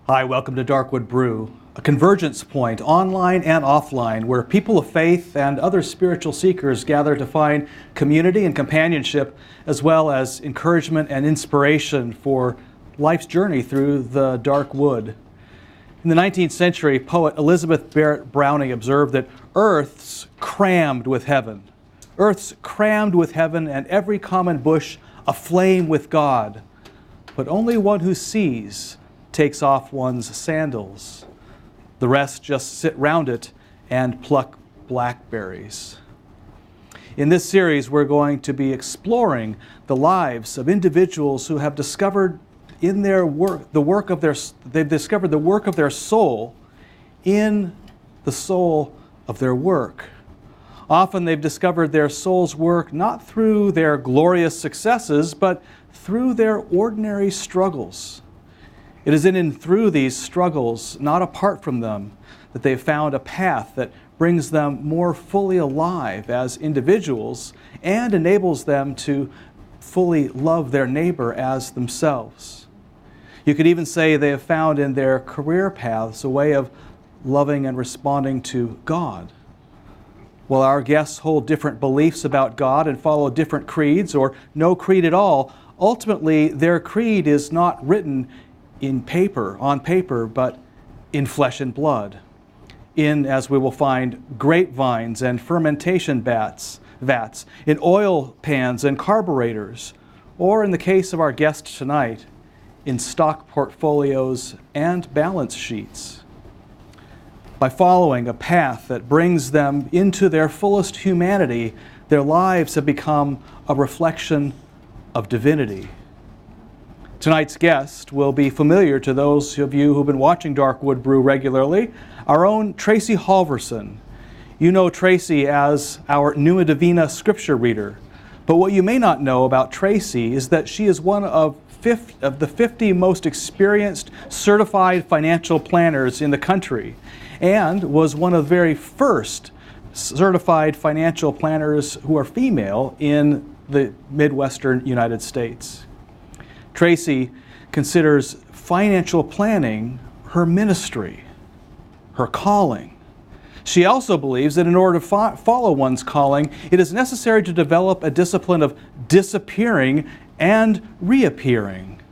Hi, welcome to Darkwood Brew, a convergence point, online and offline, where people of faith and other spiritual seekers gather to find community and companionship, as well as encouragement and inspiration for life's journey through the dark wood. In the 19th century, poet Elizabeth Barrett Browning observed that earth's crammed with heaven. Earth's crammed with heaven and every common bush aflame with God. But only one who sees takes off one's sandals. The rest just sit round it and pluck blackberries. In this series, we're going to be exploring the lives of individuals who have discovered in their work they've discovered the work of their soul in the soul of their work. Often they've discovered their soul's work not through their glorious successes, but through their ordinary struggles. It is in and through these struggles, not apart from them, that they've found a path that brings them more fully alive as individuals and enables them to fully love their neighbor as themselves. You could even say they have found in their career paths a way of loving and responding to God. While our guests hold different beliefs about God and follow different creeds or no creed at all, ultimately their creed is not written on paper, but in flesh and blood. As we will find, grapevines and fermentation vats, in oil pans and carburetors, or in the case of our guest tonight, in stock portfolios and balance sheets. By following a path that brings them into their fullest humanity, their lives have become a reflection of divinity. Tonight's guest will be familiar to those of you who've been watching Darkwood Brew regularly, our own Tracey Halvorson. You know Tracey as our Numa Divina scripture reader, but what you may not know about Tracey is that she is one of the 50 most experienced certified financial planners in the country, and was one of the very first certified financial planners who are female in the Midwestern United States. Tracey considers financial planning her ministry, her calling. She also believes that in order to follow one's calling, it is necessary to develop a discipline of disappearing and reappearing.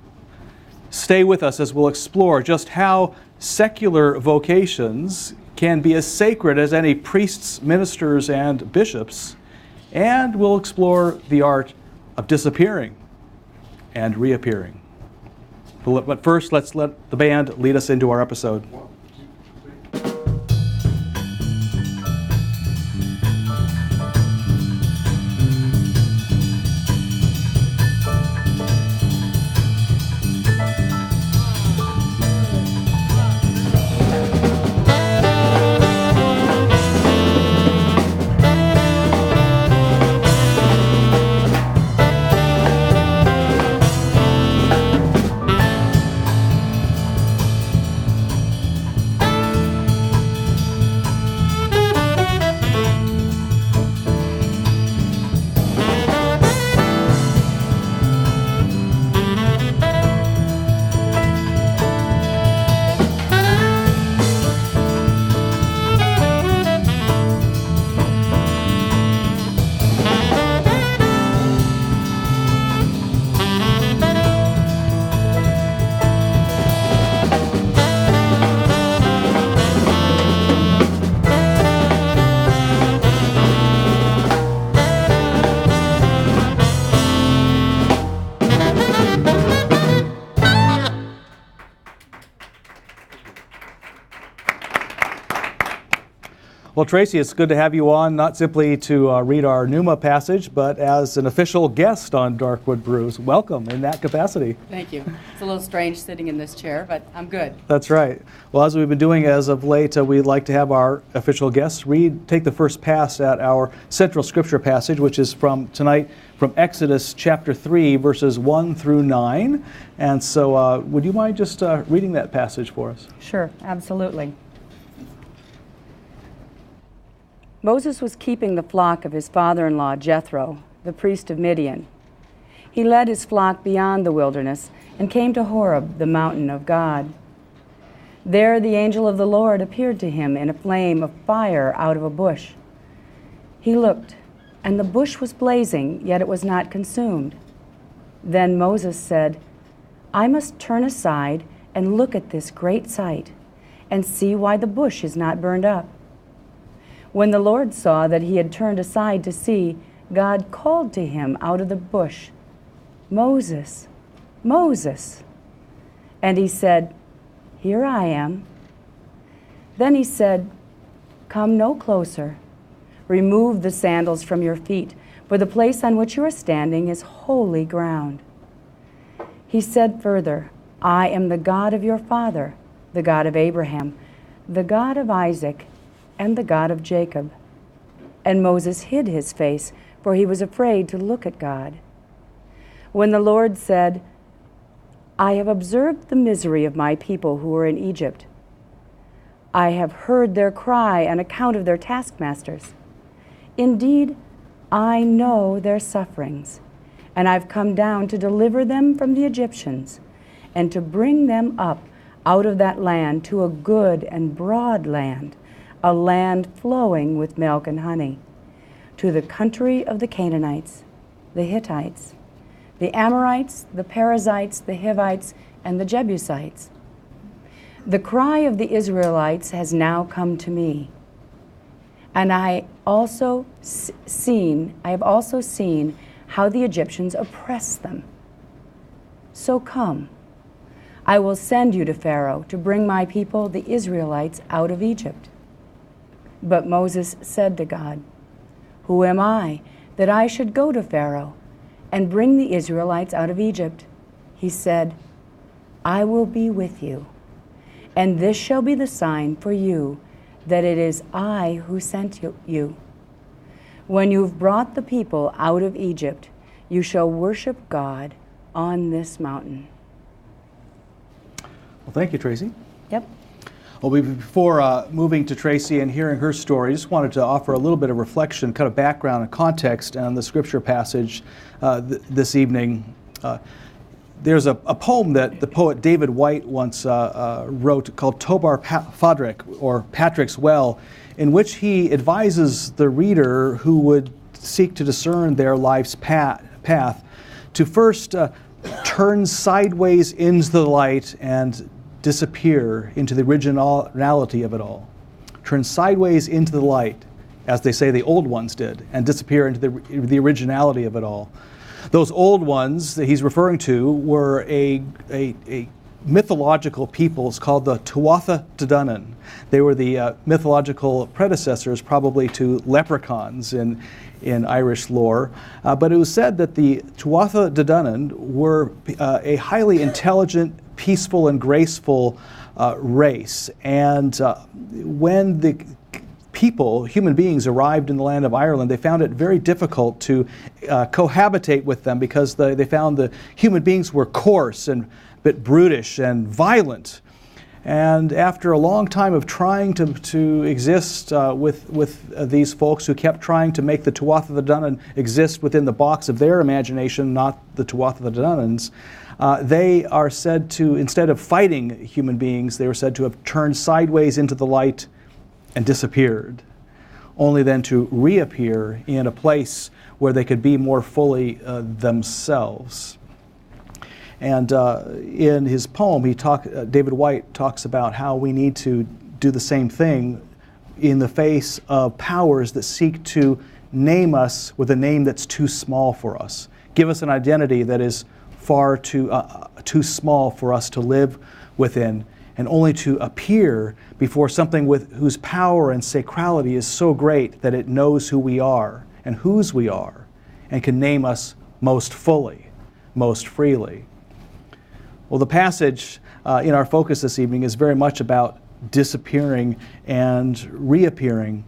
Stay with us as we'll explore just how secular vocations can be as sacred as any priests, ministers, and bishops, and we'll explore the art of disappearing and reappearing. But first, let's let the band lead us into our episode. Well, Tracey, it's good to have you on, not simply to read our Pneuma passage, but as an official guest on Darkwood Brews. Welcome in that capacity. Thank you. It's a little strange sitting in this chair, but I'm good. That's right. Well, as we've been doing as of late, we'd like to have our official guests take the first pass at our central scripture passage, which is from tonight from Exodus chapter 3, verses 1 through 9. And so would you mind just reading that passage for us? Sure, absolutely. Moses was keeping the flock of his father-in-law Jethro, the priest of Midian. He led his flock beyond the wilderness and came to Horeb, the mountain of God. There the angel of the Lord appeared to him in a flame of fire out of a bush. He looked, and the bush was blazing, yet it was not consumed. Then Moses said, I must turn aside and look at this great sight, and see why the bush is not burned up. When the Lord saw that he had turned aside to see, God called to him out of the bush, Moses, Moses. And he said, Here I am. Then he said, Come no closer. Remove the sandals from your feet, for the place on which you are standing is holy ground. He said further, I am the God of your father, the God of Abraham, the God of Isaac, and the God of Jacob. And Moses hid his face, for he was afraid to look at God. When the Lord said, I have observed the misery of my people who are in Egypt. I have heard their cry on account of their taskmasters. Indeed, I know their sufferings, and I've come down to deliver them from the Egyptians, and to bring them up out of that land to a good and broad land, a land flowing with milk and honey, to the country of the Canaanites, the Hittites, the Amorites, the Perizzites, the Hivites, and the Jebusites. The cry of the Israelites has now come to me, and I have also seen how the Egyptians oppress them. So come, I will send you to Pharaoh to bring my people, the Israelites, out of Egypt. But Moses said to God, Who am I that I should go to Pharaoh and bring the Israelites out of Egypt? He said, I will be with you, and this shall be the sign for you that it is I who sent you. When you've brought the people out of Egypt, you shall worship God on this mountain. Well, thank you, Tracey. Yep. Well, before moving to Tracey and hearing her story, I just wanted to offer a little bit of reflection, kind of background and context on the scripture passage this evening. There's a poem that the poet David White once wrote called Tobar Fadrik, or Patrick's Well, in which he advises the reader who would seek to discern their life's path to first turn sideways into the light and disappear into the originality of it all. Turn sideways into the light, as they say the old ones did, and disappear into the originality of it all. Those old ones that he's referring to were a mythological peoples called the Tuatha De Danann. They were the mythological predecessors probably to leprechauns in Irish lore. But it was said that the Tuatha De Danann were a highly intelligent, peaceful, and graceful race. And when the human beings arrived in the land of Ireland, they found it very difficult to cohabitate with them because they found the human beings were coarse and a bit brutish and violent. And after a long time of trying to exist with these folks who kept trying to make the Tuatha De Danann exist within the box of their imagination, not the Tuatha De Dananns, they are said to, instead of fighting human beings, they were said to have turned sideways into the light and disappeared, only then to reappear in a place where they could be more fully themselves. And in his poem, David White talks about how we need to do the same thing in the face of powers that seek to name us with a name that's too small for us, give us an identity that is far too small for us to live within, and only to appear before something whose power and sacrality is so great that it knows who we are and whose we are, and can name us most fully, most freely. Well, the passage in our focus this evening is very much about disappearing and reappearing.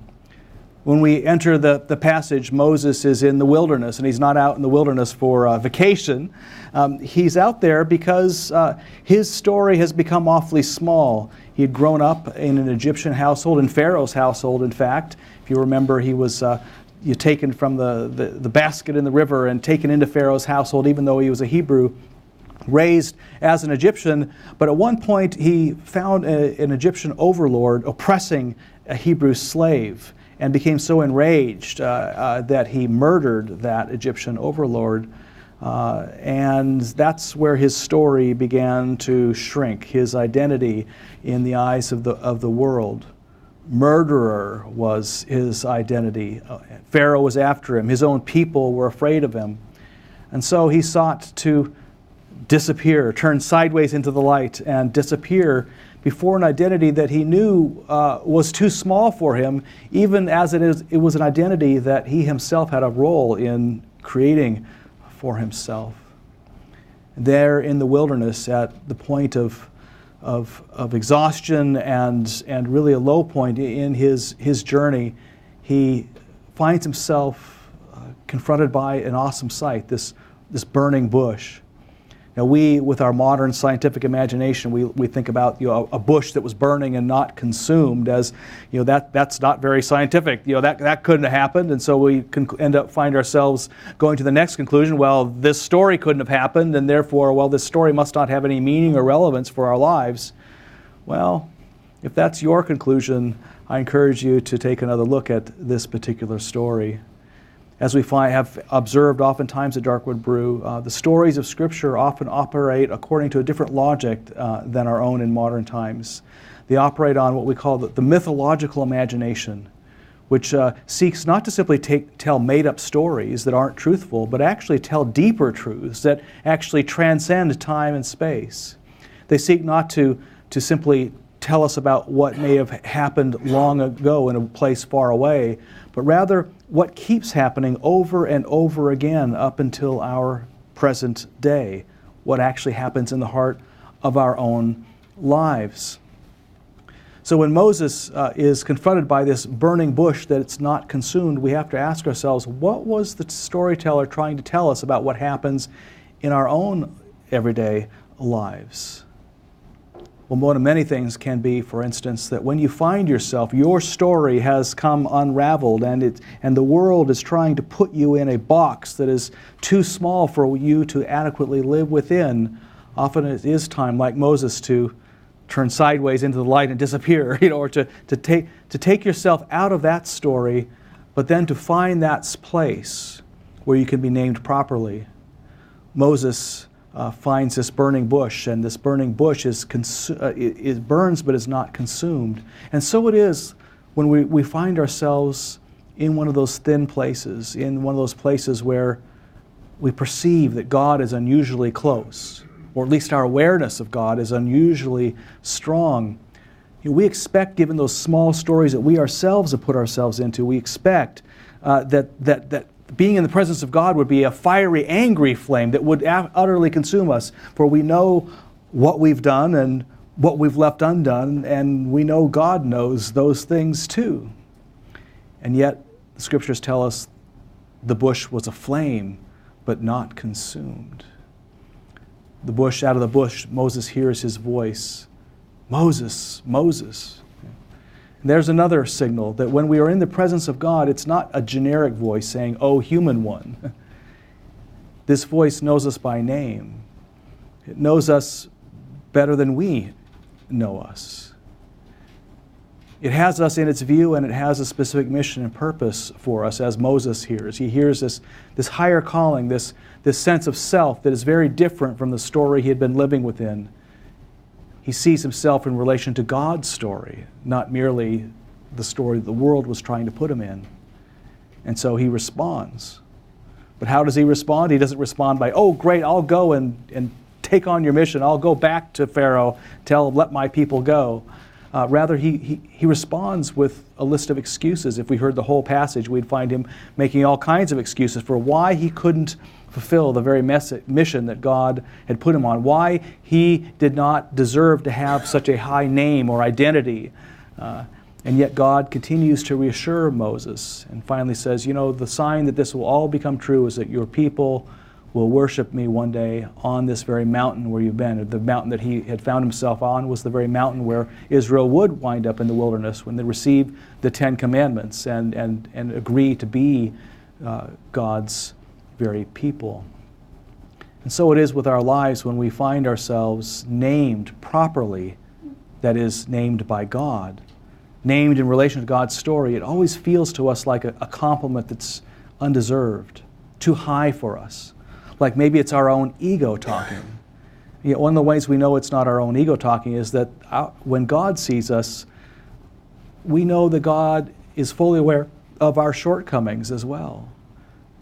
When we enter the passage, Moses is in the wilderness, and he's not out in the wilderness for vacation. He's out there because his story has become awfully small. He had grown up in an Egyptian household, in Pharaoh's household, in fact. If you remember, he was taken from the basket in the river and taken into Pharaoh's household, even though he was a Hebrew. raised as an Egyptian, but at one point he found an Egyptian overlord oppressing a Hebrew slave and became so enraged that he murdered that Egyptian overlord. And that's where his story began to shrink, his identity in the eyes of the world. Murderer was his identity. Pharaoh was after him. His own people were afraid of him. And so he sought to disappear, turn sideways into the light and disappear before an identity that he knew was too small for him, even as it was an identity that he himself had a role in creating for himself. There in the wilderness, at the point of exhaustion and really a low point in his journey, he finds himself confronted by an awesome sight, this burning bush. Now we, with our modern scientific imagination, we think about a bush that was burning and not consumed as that's not very scientific. That couldn't have happened, and so we can find ourselves going to the next conclusion. Well, this story couldn't have happened, and therefore, this story must not have any meaning or relevance for our lives. Well, if that's your conclusion, I encourage you to take another look at this particular story. As we have observed oftentimes at Darkwood Brew, the stories of Scripture often operate according to a different logic than our own in modern times. They operate on what we call the mythological imagination, which seeks not to simply tell made-up stories that aren't truthful, but actually tell deeper truths that actually transcend time and space. They seek not to simply tell us about what may have happened long ago in a place far away, but rather what keeps happening over and over again up until our present day, what actually happens in the heart of our own lives. So when Moses is confronted by this burning bush that it's not consumed, we have to ask ourselves, what was the storyteller trying to tell us about what happens in our own everyday lives? Well, one of many things can be, for instance, that when you find yourself, your story has come unraveled and the world is trying to put you in a box that is too small for you to adequately live within. Often it is time, like Moses, to turn sideways into the light and disappear, or to take yourself out of that story, but then to find that place where you can be named properly. Moses finds this burning bush, and this burning bush it burns but is not consumed. And so it is when we find ourselves in one of those thin places, in one of those places where we perceive that God is unusually close, or at least our awareness of God is unusually strong. We expect, given those small stories that we ourselves have put ourselves into, we expect that being in the presence of God would be a fiery, angry flame that would utterly consume us. For we know what we've done and what we've left undone, and we know God knows those things too. And yet, the Scriptures tell us the bush was aflame, but not consumed. Out of the bush, Moses hears his voice, "Moses, Moses." And there's another signal that when we are in the presence of God, it's not a generic voice saying, "Oh, human one." This voice knows us by name. It knows us better than we know us. It has us in its view, and it has a specific mission and purpose for us, as Moses hears. He hears this higher calling, this sense of self that is very different from the story he had been living within. He sees himself in relation to God's story, not merely the story the world was trying to put him in. And so he responds. But how does he respond? He doesn't respond by, "Oh, great, I'll go and take on your mission. I'll go back to Pharaoh, let my people go." Rather, he responds with a list of excuses. If we heard the whole passage, we'd find him making all kinds of excuses for why he couldn't fulfill the very mission that God had put him on, why he did not deserve to have such a high name or identity. And yet God continues to reassure Moses and finally says, the sign that this will all become true is that your people will worship me one day on this very mountain where you've been. The mountain that he had found himself on was the very mountain where Israel would wind up in the wilderness when they receive the Ten Commandments and agree to be God's very people. And so it is with our lives when we find ourselves named properly, that is, named by God, named in relation to God's story. It always feels to us like a compliment that's undeserved, too high for us. Like maybe it's our own ego talking. You know, one of the ways we know it's not our own ego talking is that when God sees us, we know that God is fully aware of our shortcomings as well.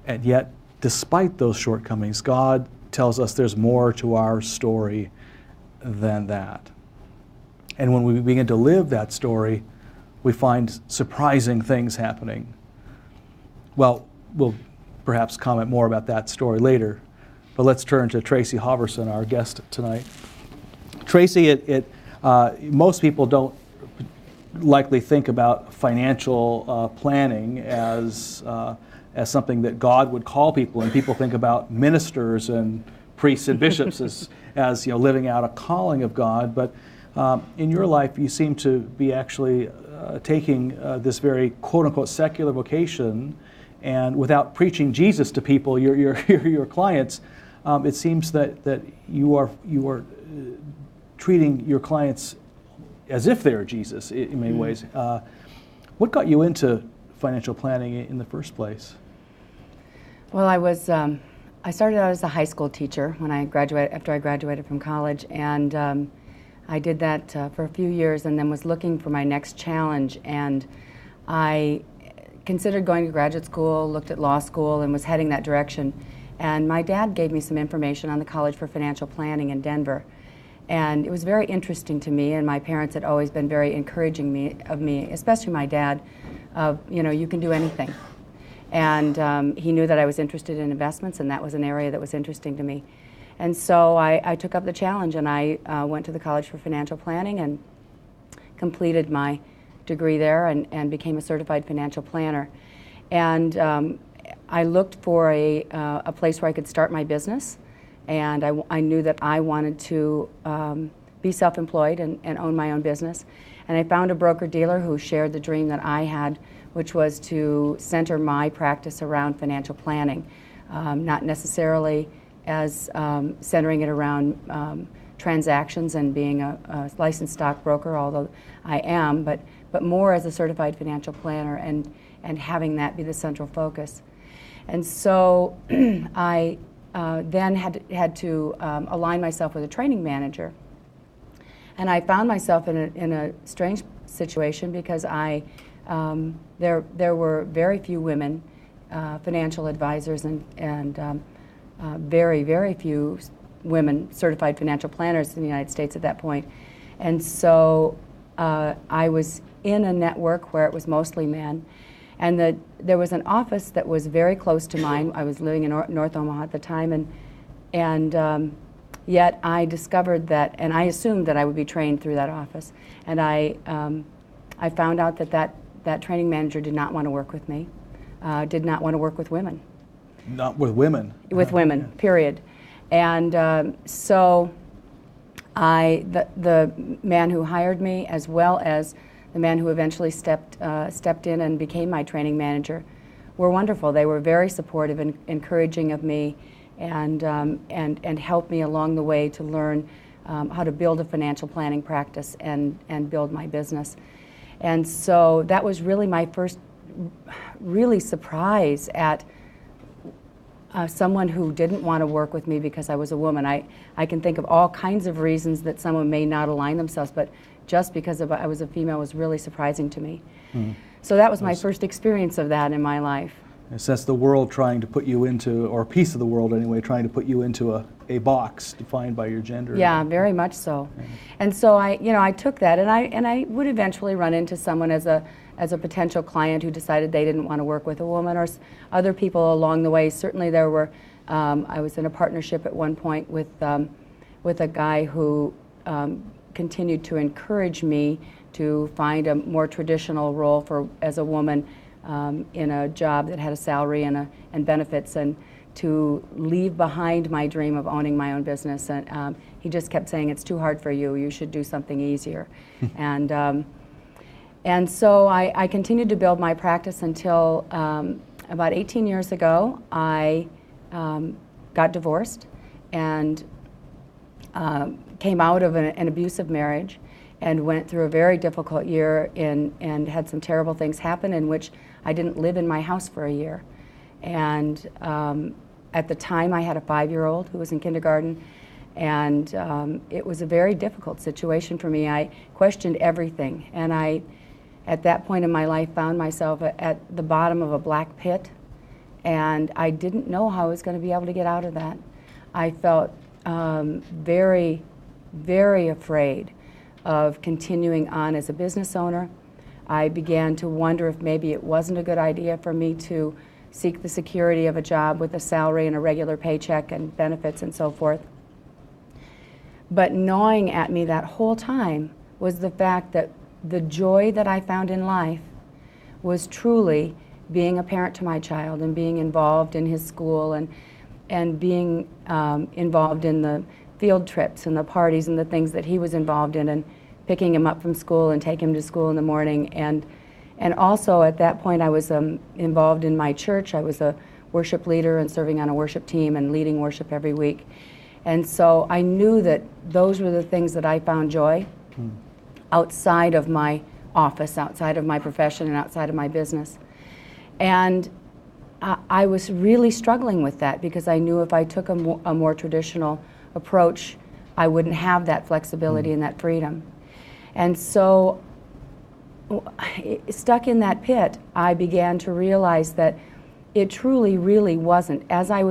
And yet, despite those shortcomings, God tells us there's more to our story than that. And when we begin to live that story, we find surprising things happening. Well, we'll perhaps comment more about that story later, but let's turn to Tracey Halvorson, our guest tonight. Tracey, most people don't likely think about financial planning as something that God would call people, and people think about ministers and priests and bishops as living out a calling of God. But in your life, you seem to be actually taking this very quote-unquote secular vocation, and without preaching Jesus to people, your clients, it seems that you are treating your clients as if they're Jesus in many ways. What got you into financial planning in the first place? Well, I started out as a high school teacher after I graduated from college, and I did that for a few years, and then was looking for my next challenge. And I considered going to graduate school, looked at law school, and was heading that direction. And my dad gave me some information on the College for Financial Planning in Denver. And it was very interesting to me, and my parents had always been very encouraging of me, especially my dad, of, you can do anything. And he knew that I was interested in investments, and that was an area that was interesting to me. And so I took up the challenge, and I went to the College for Financial Planning and completed my degree there and became a certified financial planner. And I looked for a place where I could start my business, and I knew that I wanted to be self-employed and own my own business. And I found a broker-dealer who shared the dream that I had, which was to center my practice around financial planning, not necessarily as centering it around transactions and being a licensed stockbroker, although I am, but more as a certified financial planner and having that be the central focus. And so I then had to align myself with a training manager. And I found myself in a strange situation because there were very few women financial advisors and very, very few women certified financial planners in the United States at that point. And so I was in a network where it was mostly men. And there was an office that was very close to mine. I was living in North Omaha at the time, and yet I discovered that, and I assumed that I would be trained through that office. And I found out that training manager did not want to work with me, did not want to work with women. Not with women? With women, period. And so the man who hired me, as well as the man who eventually stepped in and became my training manager, were wonderful. They were very supportive and encouraging of me, and helped me along the way to learn how to build a financial planning practice and build my business. And so that was really my first really surprise at someone who didn't want to work with me because I was a woman. I can think of all kinds of reasons that someone may not align themselves, but just because I was a female was really surprising to me. So that was my first experience of that in my life. That's the world trying to put you into, or a piece of the world anyway, trying to put you into a box defined by your gender. Yeah, very much so. And so I took that, and I would eventually run into someone as a potential client who decided they didn't want to work with a woman, or other people along the way. Certainly there were, I was in a partnership at one point with a guy who continued to encourage me to find a more traditional role as a woman in a job that had a salary and benefits, and to leave behind my dream of owning my own business. And he just kept saying, it's too hard for you, you should do something easier. And so I continued to build my practice until about 18 years ago I got divorced, and came out of an abusive marriage and went through a very difficult year and had some terrible things happen in which I didn't live in my house for a year. And at the time I had a 5-year-old who was in kindergarten, and it was a very difficult situation for me. I questioned everything, and I, at that point in my life, found myself at the bottom of a black pit, and I didn't know how I was going to be able to get out of that. I felt very, very afraid of continuing on as a business owner. I began to wonder if maybe it wasn't a good idea for me to seek the security of a job with a salary and a regular paycheck and benefits and so forth. But gnawing at me that whole time was the fact that the joy that I found in life was truly being a parent to my child and being involved in his school and being involved in the field trips and the parties and the things that he was involved in, and picking him up from school and taking him to school in the morning. And also at that point I was involved in my church. I was a worship leader and serving on a worship team and leading worship every week. And so I knew that those were the things that I found joy outside of my office, outside of my profession, and outside of my business. And I was really struggling with that because I knew if I took a more traditional approach, I wouldn't have that flexibility and that freedom. And so, stuck in that pit, I began to realize that it truly, really wasn't, as I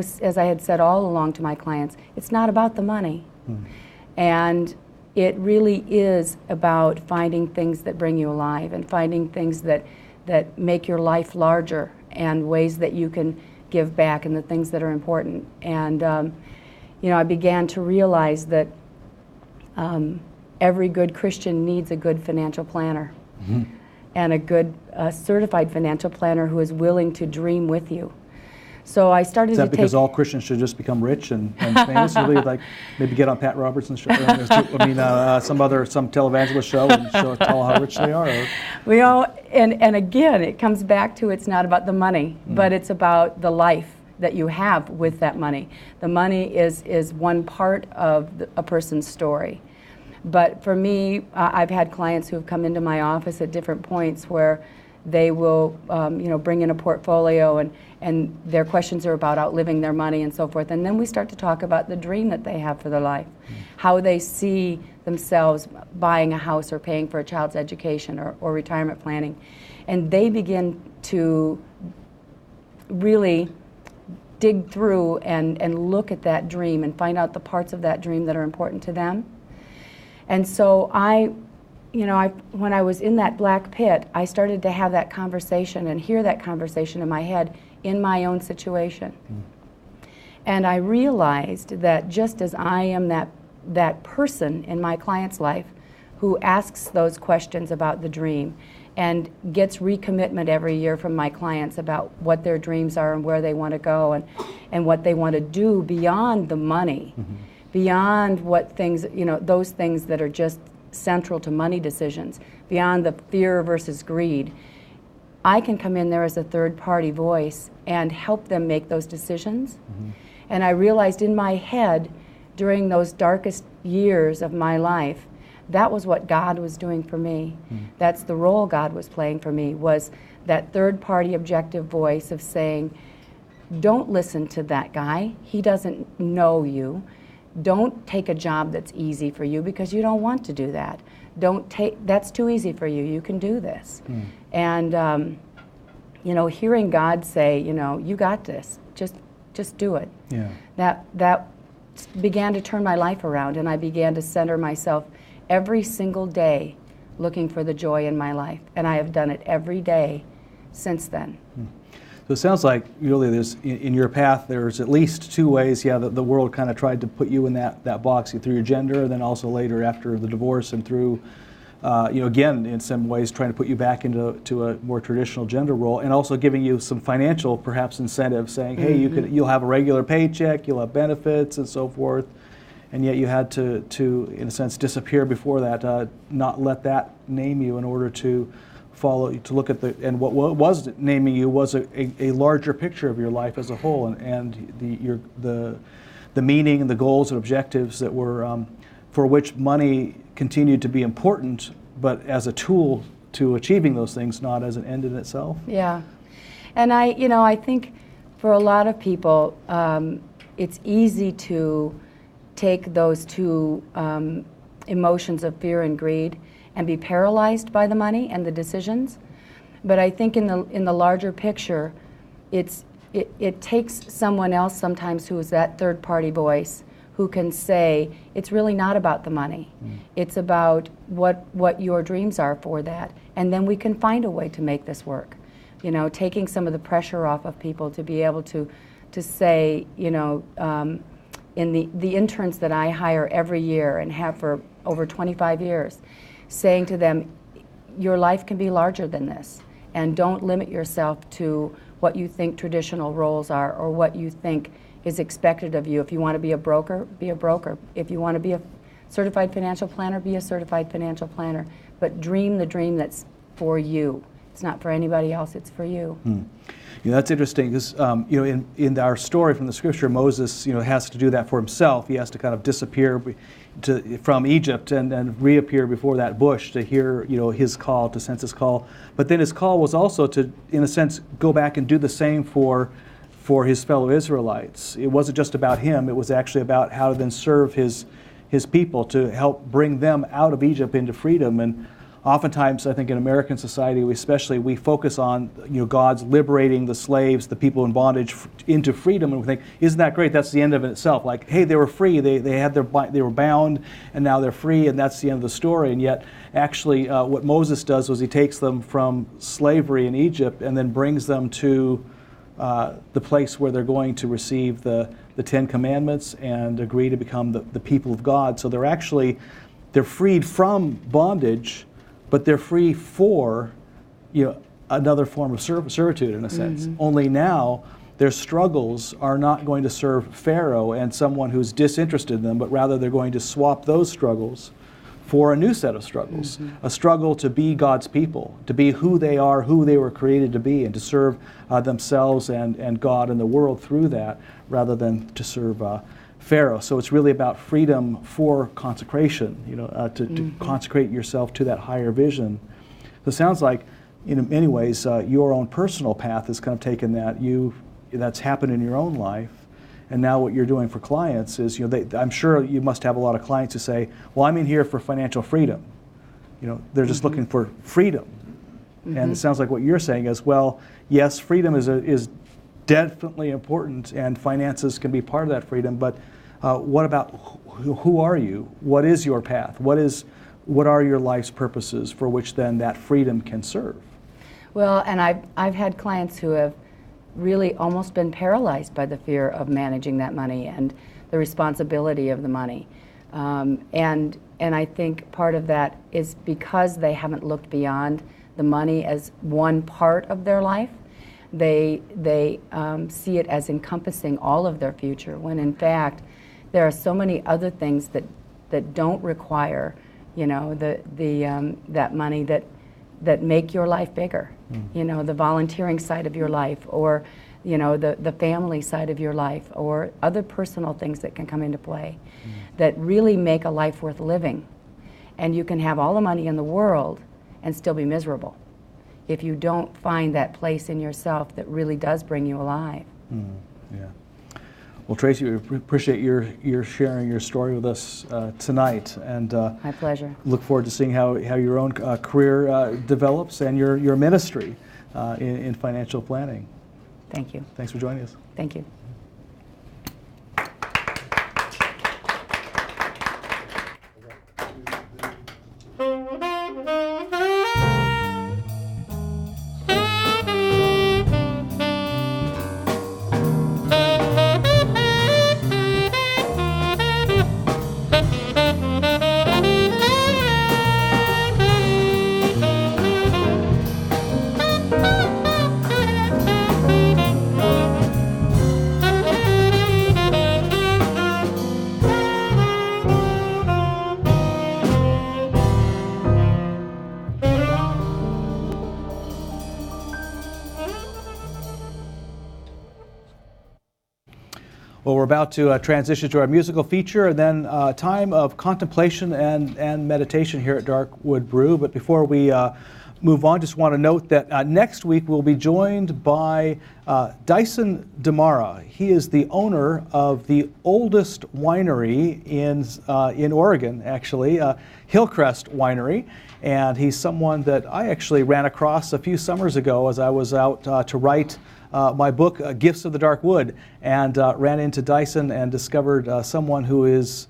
had said all along to my clients, it's not about the money. And it really is about finding things that bring you alive and finding things that make your life larger and ways that you can give back and the things that are important. And you know, I began to realize that every good Christian needs a good financial planner and a good certified financial planner who is willing to dream with you. So I started to take... Is that because all Christians should just become rich and famous? Really, like maybe get on Pat Robertson's show? I mean, some televangelist show and tell how rich they are? Or? We all, and again, it comes back to it's not about the money, but it's about the life that you have with that money. The money is one part of a person's story. But for me, I've had clients who have come into my office at different points where they will you know, bring in a portfolio and their questions are about outliving their money and so forth. And then we start to talk about the dream that they have for their life, how they see themselves buying a house or paying for a child's education or retirement planning. And they begin to really dig through and look at that dream and find out the parts of that dream that are important to them. And so when I was in that black pit, I started to have that conversation and hear that conversation in my head in my own situation. And I realized that just as I am that person in my client's life who asks those questions about the dream and gets recommitment every year from my clients about what their dreams are and where they want to go and what they want to do beyond the money, beyond what things, you know, those things that are just central to money decisions, beyond the fear versus greed. I can come in there as a third-party voice and help them make those decisions. And I realized in my head during those darkest years of my life, that was what God was doing for me. That's the role God was playing for me, was that third-party objective voice of saying, don't listen to that guy. He doesn't know you. Don't take a job that's easy for you because you don't want to do that. That's too easy for you. You can do this. And you know, hearing God say, you know, you got this. Just do it. Yeah. That began to turn my life around, and I began to center myself every single day looking for the joy in my life. And I have done it every day since then. So it sounds like really there's, in your path, there's at least two ways, that the world kind of tried to put you in that box through your gender, and then also later after the divorce and through, you know, again, in some ways trying to put you back into a more traditional gender role, and also giving you some financial, perhaps, incentives, saying, hey, you'll have a regular paycheck, you'll have benefits and so forth, and yet you had to in a sense, disappear before that, not let that name you in order to to look at and what was naming you was a larger picture of your life as a whole, and the the meaning and the goals and objectives that were for which money continued to be important, but as a tool to achieving those things, not as an end in itself. Yeah. And I think for a lot of people, it's easy to take those two emotions of fear and greed and be paralyzed by the money and the decisions. But I think in the larger picture, it takes someone else sometimes who is that third-party voice who can say, it's really not about the money. It's about what your dreams are for that. And then we can find a way to make this work. Taking some of the pressure off of people to be able to say, in the interns that I hire every year and have for over 25 years, saying to them, your life can be larger than this. And don't limit yourself to what you think traditional roles are or what you think is expected of you. If you want to be a broker, be a broker. If you want to be a certified financial planner, be a certified financial planner. But dream the dream that's for you. It's not for anybody else, it's for you. That's interesting because in our story from the scripture, Moses has to do that for himself. He has to kind of disappear from Egypt and reappear before that bush to hear his call, to sense his call. But then his call was also to, in a sense, go back and do the same for his fellow Israelites. It wasn't just about him, it was actually about how to then serve his people, to help bring them out of Egypt into freedom. And oftentimes, I think in American society, we focus on God's liberating the slaves, the people in bondage, into freedom, and we think, isn't that great? That's the end of it itself. Like, hey, they were free, they were bound, and now they're free, and that's the end of the story. And yet, actually, what Moses does was he takes them from slavery in Egypt and then brings them to the place where they're going to receive the Ten Commandments and agree to become the people of God. So they're freed from bondage, but they're free for another form of servitude in a sense. Only now their struggles are not going to serve Pharaoh and someone who's disinterested in them, but rather they're going to swap those struggles for a new set of struggles. A struggle to be God's people, to be who they are, who they were created to be, and to serve themselves and God and the world through that, rather than to serve Pharaoh. So it's really about freedom for consecration, to consecrate yourself to that higher vision. So it sounds like, in many ways, your own personal path has kind of taken that's happened in your own life, and now what you're doing for clients is, I'm sure you must have a lot of clients who say, well, I'm in here for financial freedom. They're just looking for freedom. And it sounds like what you're saying is, well, yes, freedom is definitely important, and finances can be part of that freedom, but what about who are you? What is your path? What are your life's purposes for which then that freedom can serve? Well, and I've had clients who have really almost been paralyzed by the fear of managing that money and the responsibility of the money. And I think part of that is because they haven't looked beyond the money as one part of their life. They see it as encompassing all of their future, when in fact there are so many other things that don't require, that money that make your life bigger. The volunteering side of your life, or the family side of your life, or other personal things that can come into play that really make a life worth living. And you can have all the money in the world and still be miserable if you don't find that place in yourself that really does bring you alive. Yeah. Well, Tracey, we appreciate your sharing your story with us tonight, and my pleasure. Look forward to seeing how your own career develops and your ministry in financial planning. Thank you. Thanks for joining us. Thank you. Well, we're about to transition to our musical feature and then a time of contemplation and meditation here at Darkwood Brew. But before we move on, just want to note that next week we'll be joined by Dyson DeMara. He is the owner of the oldest winery in Oregon, actually, Hillcrest Winery. And he's someone that I actually ran across a few summers ago as I was out to write my book, Gifts of the Dark Wood, and ran into Dyson and discovered someone who is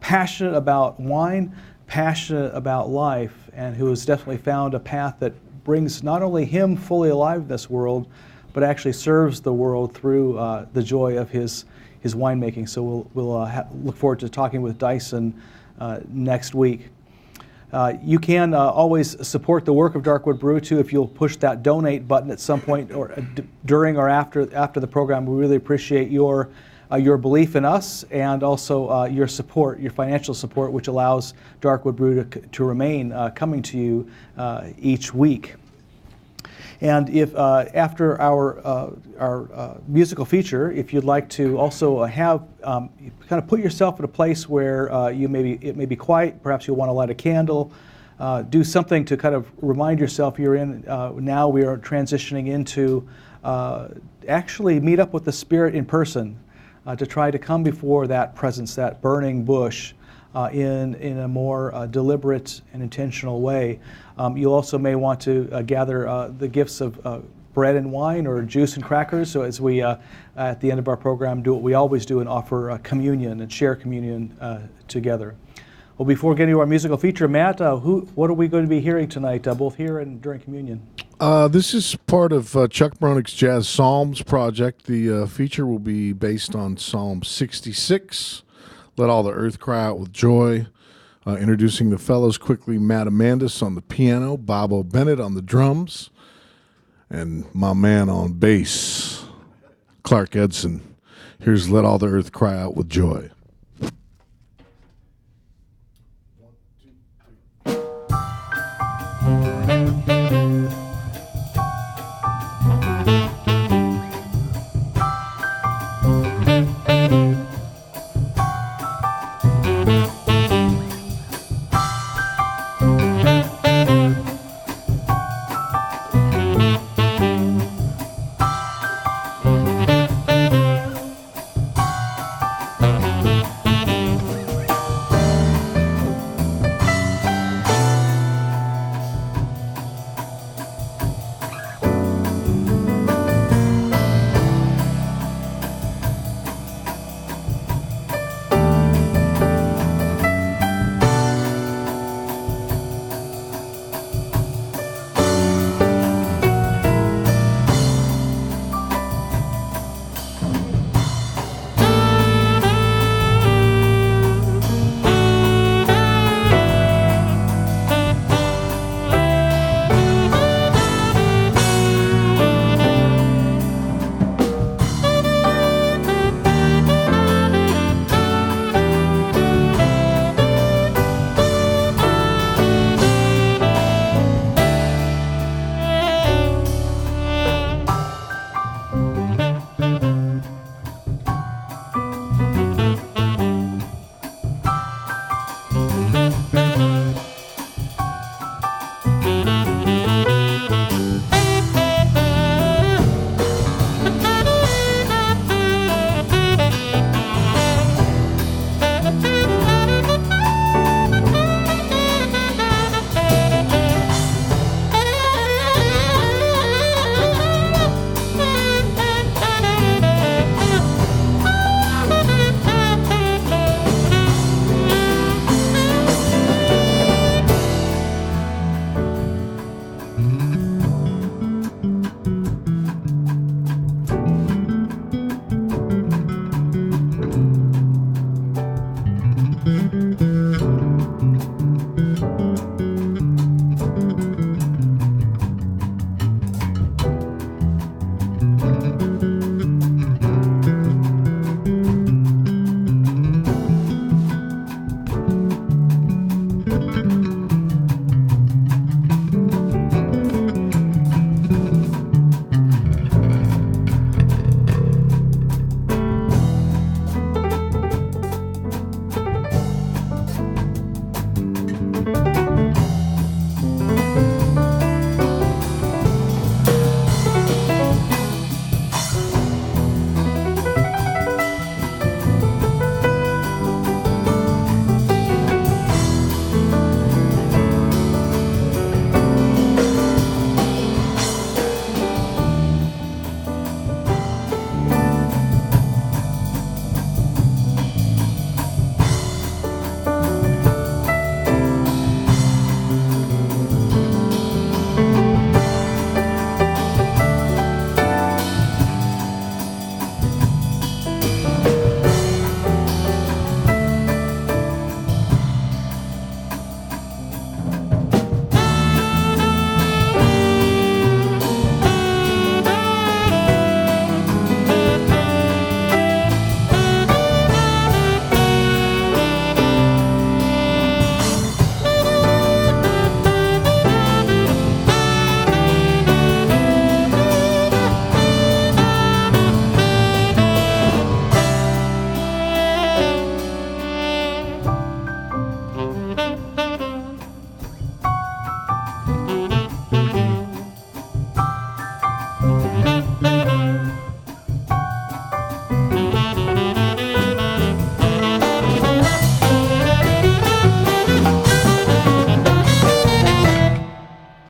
passionate about wine, passionate about life, and who has definitely found a path that brings not only him fully alive in this world, but actually serves the world through the joy of his winemaking. So we'll look forward to talking with Dyson next week. You can always support the work of Darkwood Brew too if you'll push that donate button at some point or during or after the program. We really appreciate your belief in us and also your support, your financial support, which allows Darkwood Brew to remain coming to you each week. And if after our musical feature, if you'd like to also have kind of put yourself in a place where it may be quiet, perhaps you'll want to light a candle, do something to kind of remind yourself you're in. Now we are transitioning into actually meet up with the Spirit in person to try to come before that presence, that burning bush, in a more deliberate and intentional way. You also may want to gather the gifts of bread and wine or juice and crackers. So as we, at the end of our program, do what we always do and offer communion and share communion together. Well, before getting to our musical feature, Matt, what are we going to be hearing tonight, both here and during communion? This is part of Chuck Bronick's Jazz Psalms project. The feature will be based on Psalm 66. Let all the earth cry out with joy. Introducing the fellows quickly, Matt Amandus on the piano, Bob O'Bennett on the drums, and my man on bass, Clark Edson. Here's Let All the Earth Cry Out with Joy.